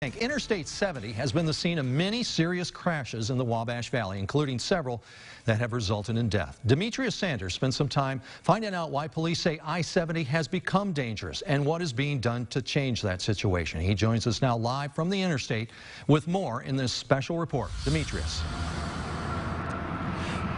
Interstate 70 has been the scene of many serious crashes in the Wabash Valley, including several that have resulted in death. Demetrius Sanders spent some time finding out why police say I-70 has become dangerous and what is being done to change that situation. He joins us now live from the interstate with more in this special report. Demetrius.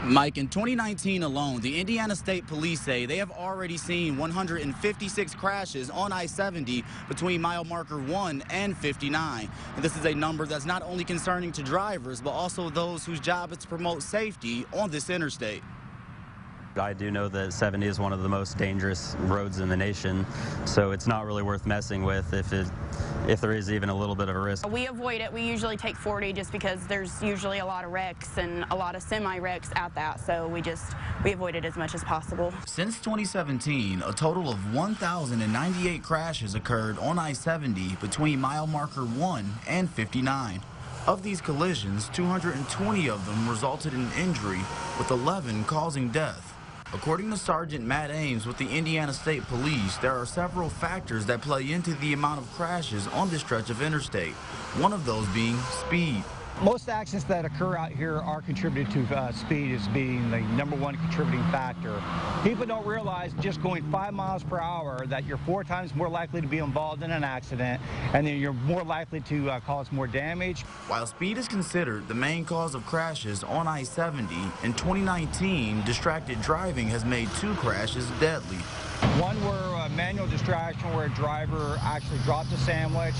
Mike, in 2019 alone, the Indiana State Police say they have already seen 156 crashes on I-70 between mile marker 1 and 59. And this is a number that's not only concerning to drivers, but also those whose job is to promote safety on this interstate. I do know that 70 is one of the most dangerous roads in the nation, so it's not really worth messing with if there is even a little bit of a risk. We avoid it. We usually take 40 just because there's usually a lot of wrecks and a lot of semi-wrecks at that, so we avoid it as much as possible. Since 2017, a total of 1,098 crashes occurred on I-70 between mile marker 1 and 59. Of these collisions, 220 of them resulted in injury, with 11 causing death. According to Sergeant Matt Ames with the Indiana State Police, there are several factors that play into the amount of crashes on this stretch of interstate, one of those being speed. Most accidents that occur out here are contributed to speed as being the #1 contributing factor. People don't realize just going 5 miles per hour that you're 4 times more likely to be involved in an accident, and then you're more likely to cause more damage. While speed is considered the main cause of crashes on I-70, in 2019, distracted driving has made 2 crashes deadly. One were a manual distraction where a driver actually dropped a sandwich.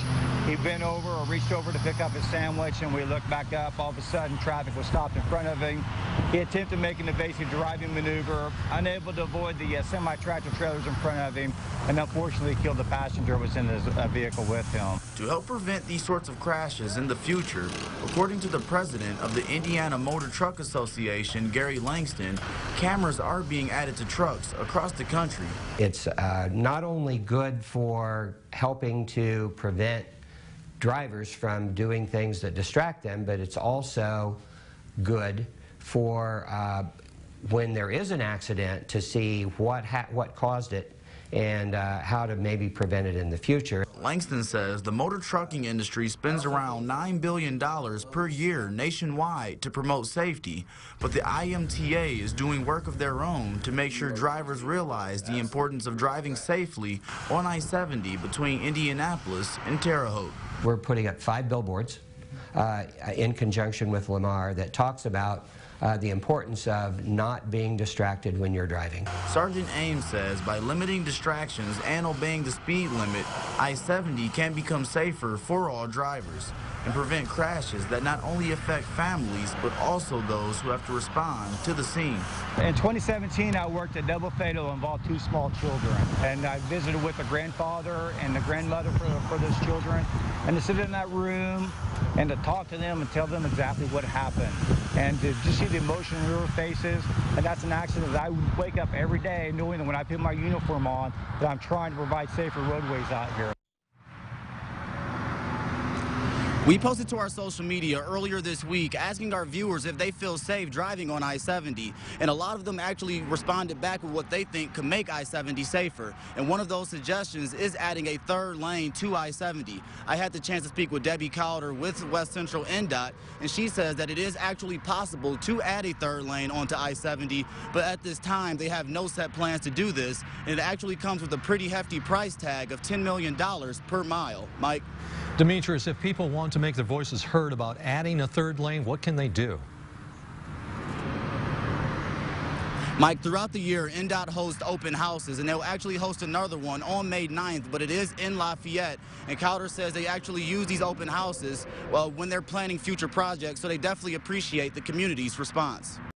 He bent over or reached over to pick up his sandwich, and we looked back up. All of a sudden, traffic was stopped in front of him. He attempted to make an evasive driving maneuver, unable to avoid the semi-tractor trailers in front of him, and unfortunately killed the passenger who was in his vehicle with him. To help prevent these sorts of crashes in the future, according to the president of the Indiana Motor Truck Association, Gary Langston, cameras are being added to trucks across the country. It's not only good for helping to prevent drivers from doing things that distract them, but it's also good for when there is an accident to see what caused it and how to maybe prevent it in the future. Langston says the motor trucking industry spends around $9 billion per year nationwide to promote safety, but the IMTA is doing work of their own to make sure drivers realize the importance of driving safely on I-70 between Indianapolis and Terre Haute. We're putting up 5 billboards in conjunction with Lamar that talks about the importance of not being distracted when you're driving. Sergeant Ames says by limiting distractions and obeying the speed limit, I-70 can become safer for all drivers and prevent crashes that not only affect families but also those who have to respond to the scene. In 2017, I worked a double fatal that involved 2 small children, and I visited with the grandfather and the grandmother for those children, and to sit in that room and to talk to them and tell them exactly what happened, and to just see the emotion in their faces. And that's an accident that I would wake up every day knowing that when I put my uniform on that I'm trying to provide safer roadways out here. We posted to our social media earlier this week asking our viewers if they feel safe driving on I-70, and a lot of them actually responded back with what they think could make I-70 safer. And one of those suggestions is adding a 3rd lane to I-70. I had the chance to speak with Debbie Calder with West Central NDOT, and she says that it is actually possible to add a 3rd lane onto I-70, but at this time they have no set plans to do this, and it actually comes with a pretty hefty price tag of $10 million per mile. Mike? Demetrius, if people want to make their voices heard about adding a 3rd lane, what can they do? Mike, throughout the year, NDOT hosts open houses, and they'll actually host another one on May 9th, but it is in Lafayette. And Calder says they actually use these open houses when they're planning future projects, so they definitely appreciate the community's response.